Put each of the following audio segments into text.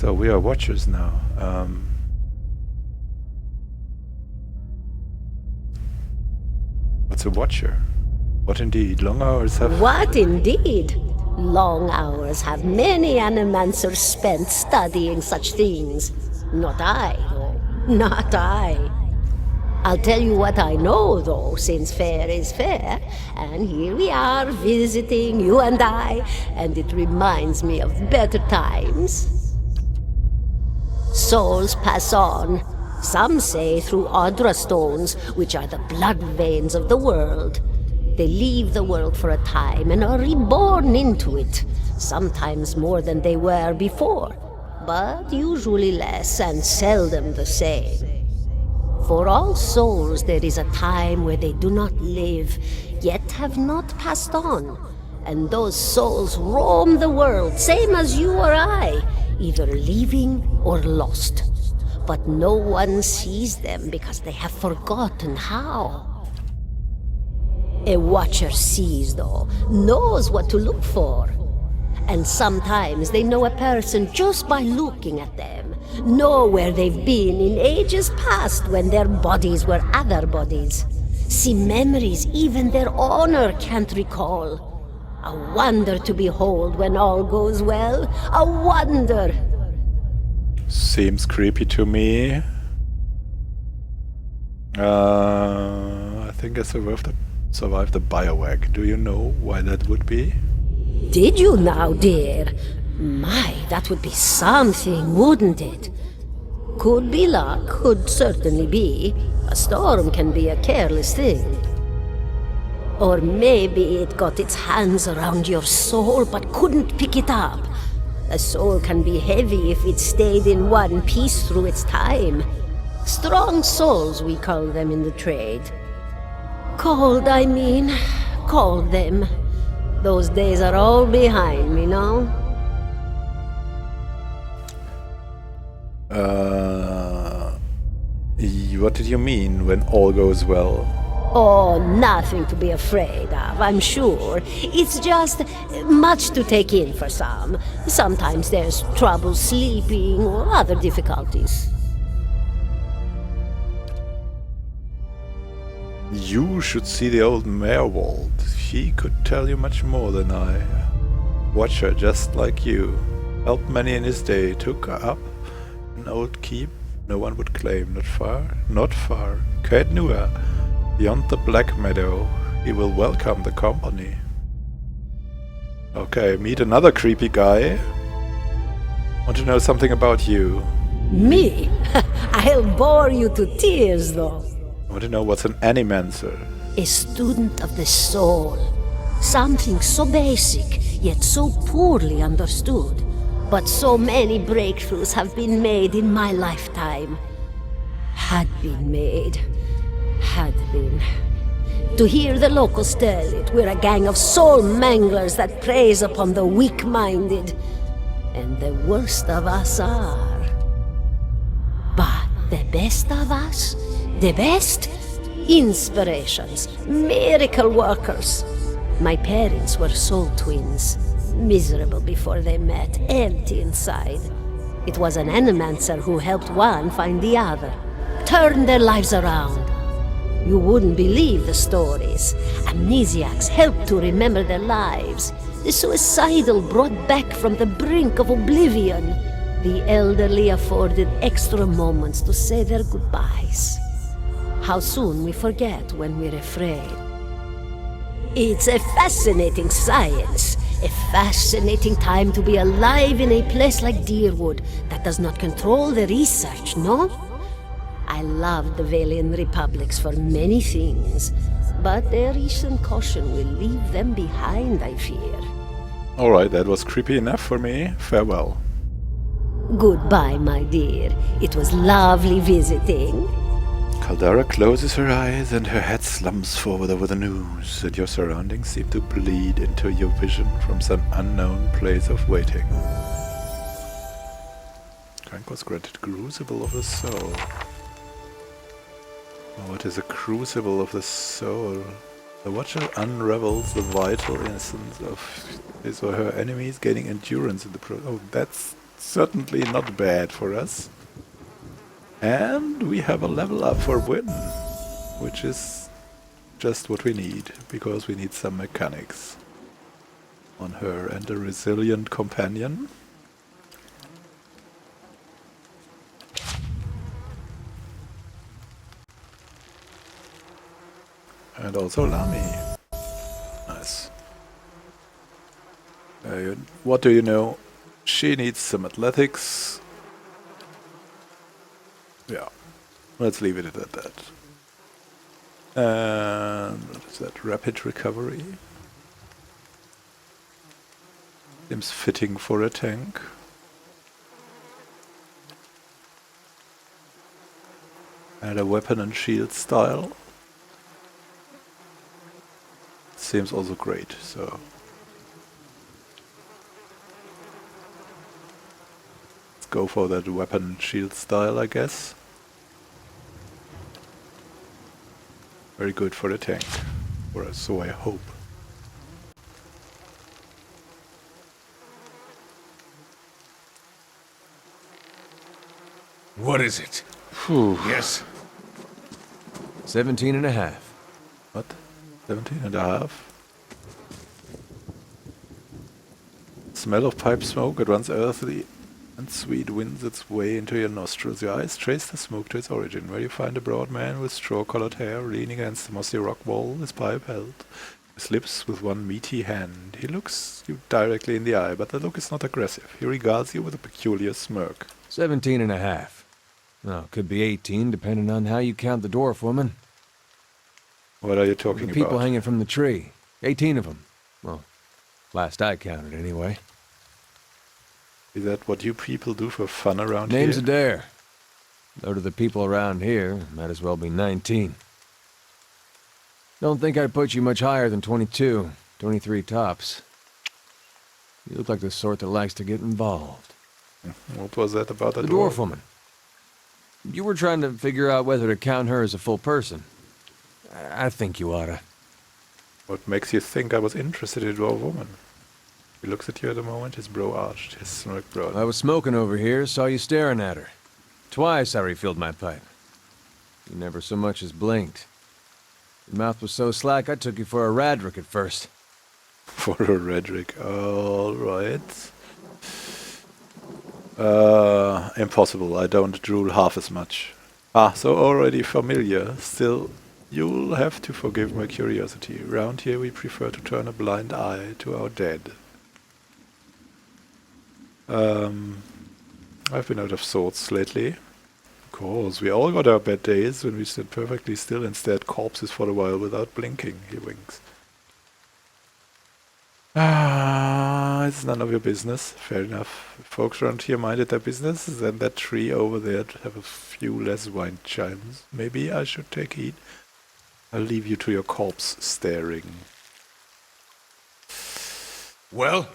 So we are watchers now. What's a watcher? What indeed? Long hours have... What indeed? Long hours have many animancers spent studying such things. Not I, though. Not I. I'll tell you what I know, though, since fair is fair. And here we are, visiting, you and I, and it reminds me of better times. Souls pass on. Some say through Audra stones, which are the blood veins of the world. They leave the world for a time and are reborn into it, sometimes more than they were before, but usually less and seldom the same. For all souls there is a time where they do not live, yet have not passed on, and those souls roam the world, same as you or I, either living or lost. But no one sees them because they have forgotten how. A watcher sees, though, knows what to look for. And sometimes they know a person just by looking at them, know where they've been in ages past when their bodies were other bodies. See memories even their owner can't recall. A wonder to behold when all goes well. A wonder! Seems creepy to me. I think I survived the biowack. Do you know why that would be? Did you now, dear? My, that would be something, wouldn't it? Could be luck, could certainly be. A storm can be a careless thing. Or maybe it got its hands around your soul but couldn't pick it up. A soul can be heavy if it stayed in one piece through its time. Strong souls, we call them in the trade. Cold, I mean. Called them. Those days are all behind me, no? What did you mean when all goes well? Oh, nothing to be afraid of, I'm sure. It's just much to take in for some. Sometimes there's trouble sleeping or other difficulties. You should see the old Merwold. She could tell you much more than I. Watcher just like you. Helped many in his day. Took up an old keep no one would claim. Not far. Caed Nua. Beyond the Black Meadow. He will welcome the company. Okay, meet another creepy guy. Want to know something about you. Me? I'll bore you to tears, though. I want to know what's an animancer. A student of the soul. Something so basic, yet so poorly understood. But so many breakthroughs have been made in my lifetime. Had been made. Had been. To hear the locals tell it, we're a gang of soul manglers that preys upon the weak-minded. And the worst of us are. But the best of us? The best? Inspirations, miracle workers. My parents were soul twins, miserable before they met, empty inside. It was an animancer who helped one find the other, turned their lives around. You wouldn't believe the stories. Amnesiacs helped to remember their lives. The suicidal brought back from the brink of oblivion. The elderly afforded extra moments to say their goodbyes. How soon we forget when we're afraid. It's a fascinating science, a fascinating time to be alive in a place like Deerwood that does not control the research, no? I love the Valian Republics for many things, but their recent caution will leave them behind, I fear. Alright, that was creepy enough for me. Farewell. Goodbye, my dear. It was lovely visiting. Caldara closes her eyes and her head slumps forward over the news, and your surroundings seem to bleed into your vision from some unknown place of waiting. Rank was granted Crucible of the Soul. What is a Crucible of the Soul? The Watcher unravels the vital essence of his or her enemies, gaining endurance in the process. Oh, that's certainly not bad for us. And we have a level up for Win, which is just what we need, because we need some mechanics on her and a resilient companion. And also Lami. Nice. What do you know? She needs some athletics. Yeah, let's leave it at that. And what is that? Rapid recovery. Seems fitting for a tank. And a weapon and shield style. Seems also great, so. Let's go for that weapon and shield style, I guess. Very good for the tank, or so I hope. What is it? Whew. Yes. 17 and a half. What? 17 and a half? Smell of pipe smoke, it runs earthly and sweet, winds its way into your nostrils. Your eyes trace the smoke to its origin, where you find a broad man with straw-colored hair leaning against the mossy rock wall, his pipe held, his lips with one meaty hand. He looks you directly in the eye, but the look is not aggressive. He regards you with a peculiar smirk. 17 and a half. Well, could be 18, depending on how you count the dwarf woman. What are you talking The people about? hanging from the tree. 18 of them. Well, last I counted, anyway. Is that what you people do for fun around Name's here? Éder. Though to the people around here, might as well be 19. Don't think I'd put you much higher than 22, 23 tops. You look like the sort that likes to get involved. What was that about The dwarf woman. You were trying to figure out whether to count her as a full person. I think you oughta. What makes you think I was interested in a dwarf woman? He looks at you at the moment, his brow arched, his smirk broad. I was smoking over here, saw you staring at her. Twice I refilled my pipe. You never so much as blinked. Your mouth was so slack I took you for a Radric at first. For a Redrick, alright. Impossible, I don't drool half as much. Ah, so already familiar. Still, you'll have to forgive my curiosity. Round here we prefer to turn a blind eye to our dead. I've been out of sorts lately. Of course, we all got our bad days when we stood perfectly still and stared corpses for a while without blinking, he winks. Ah, it's none of your business. Fair enough. If folks around here minded their business, then that tree over there'd have a few less wind chimes. Maybe I should take heed. I'll leave you to your corpse staring. Well?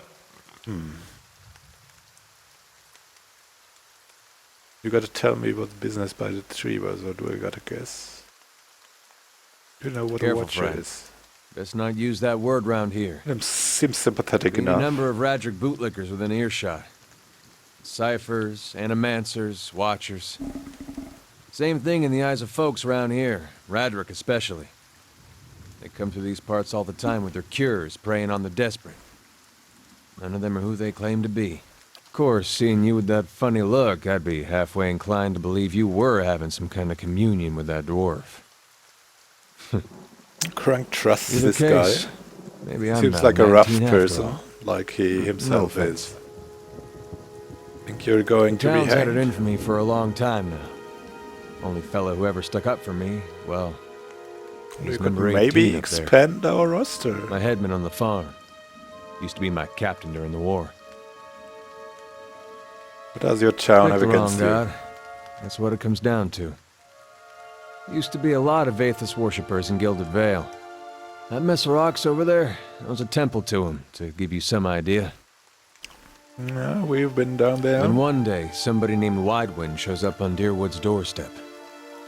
You gotta tell me what the business by the tree was, or do I gotta guess? Do you know what Careful, a watcher friend. is? Best not use that word round here. Seems sympathetic We need enough. a number of Radric bootlickers within earshot. Ciphers, animancers, watchers. Same thing in the eyes of folks around here, Radric especially. They come through these parts all the time with their cures, preying on the desperate. None of them are who they claim to be. Of course, seeing you with that funny look, I'd be halfway inclined to believe you were having some kind of communion with that dwarf. Crank trusts Either this case, guy. maybe I'm Seems not like a rough 19 after person, all. like he himself No is. Think you're going to be Town's had it in hanged? for me for a long time now. Only fellow who ever stuck up for me, well, We he's could number 18 maybe up there. expand our roster. My headman on the farm. Used to be my captain during the war. What does your town Pick have the wrong against you? god. That's what it comes down to. Used to be a lot of Aethys worshippers in Gilded Vale. That mess of rocks over there, there was a temple to him, to give you some idea. No, we've been down there. And one day, somebody named Widewind shows up on Deerwood's doorstep.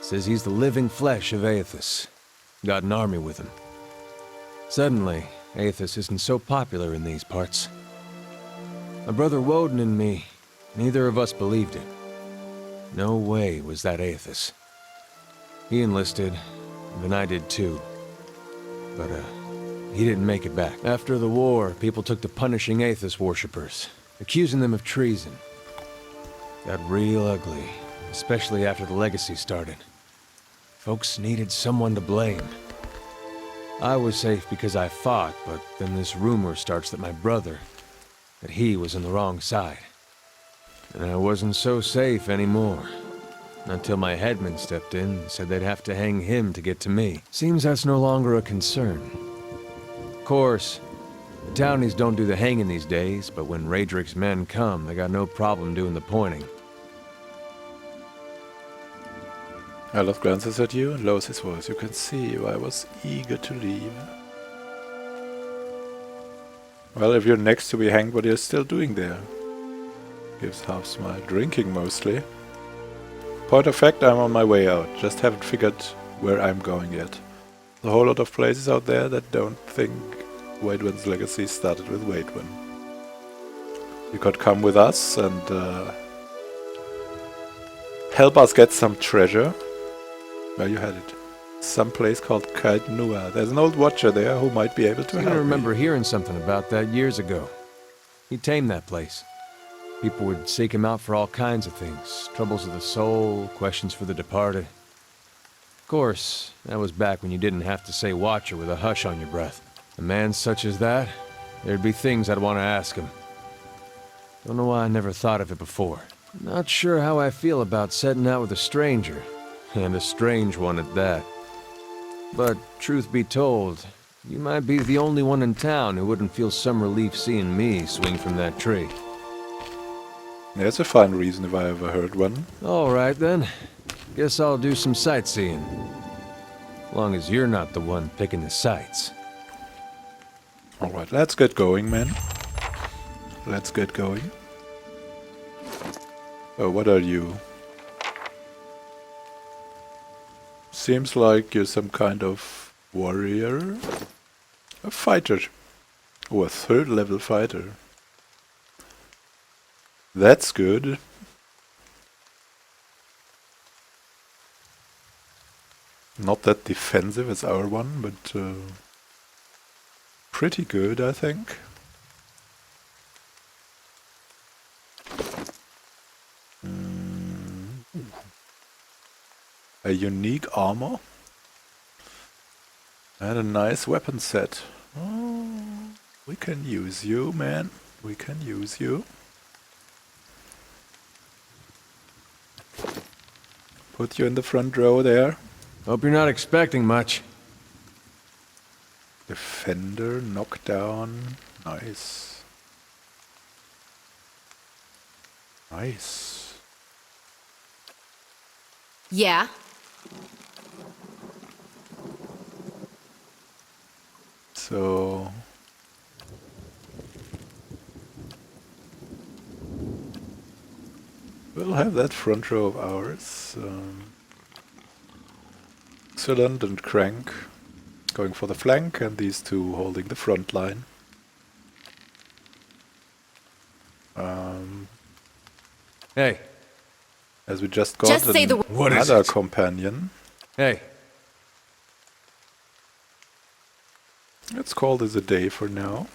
Says he's the living flesh of Aethys. Got an army with him. Suddenly, Aethys isn't so popular in these parts. My brother Woden and me, Neither of us believed it. No way was that Aethys. He enlisted, and then I did too. But, he didn't make it back. After the war, people took to punishing Aethys worshippers, accusing them of treason. Got real ugly, especially after the legacy started. Folks needed someone to blame. I was safe because I fought, but then this rumor starts that my brother, that he was on the wrong side. And I wasn't so safe anymore. Until my headman stepped in and said they'd have to hang him to get to me. Seems that's no longer a concern. Of course, the townies don't do the hanging these days, but when Raedric's men come, they got no problem doing the pointing. Aloth glances at you and lowers his voice. You can see I was eager to leave. Well, if you're next to be hanged, what are you still doing there? Gives half smile. Drinking mostly. Point of fact, I'm on my way out. Just haven't figured where I'm going yet. There's a whole lot of places out there that don't think Waidwen's legacy started with Waidwen. You could come with us and help us get some treasure. Where you headed? Some place called Kait Nua. There's an old watcher there who might be able to help. I remember hearing something about that years ago. He tamed that place. People would seek him out for all kinds of things. Troubles of the soul, questions for the departed. Of course, that was back when you didn't have to say watcher with a hush on your breath. A man such as that, there'd be things I'd want to ask him. Don't know why I never thought of it before. Not sure how I feel about setting out with a stranger. And a strange one at that. But, truth be told, you might be the only one in town who wouldn't feel some relief seeing me swing from that tree. There's a fine reason if I ever heard one. Alright then. Guess I'll do some sightseeing. Long as you're not the one picking the sights. Alright, let's get going, man. Let's get going. Oh, what are you? Seems like you're some kind of warrior. A fighter. Oh, a 3rd level fighter. That's good. Not that defensive as our one, but pretty good, I think. A unique armor. And a nice weapon set. Oh, we can use you, man. We can use you. Put you in the front row there. Hope you're not expecting much. Defender, knockdown. Nice. Nice. Yeah? So... we'll have that front row of ours. Excellent and Crank going for the flank, and these two holding the front line. Hey. As we just got Just say the What is another it? companion. Hey. Let's call this a day for now.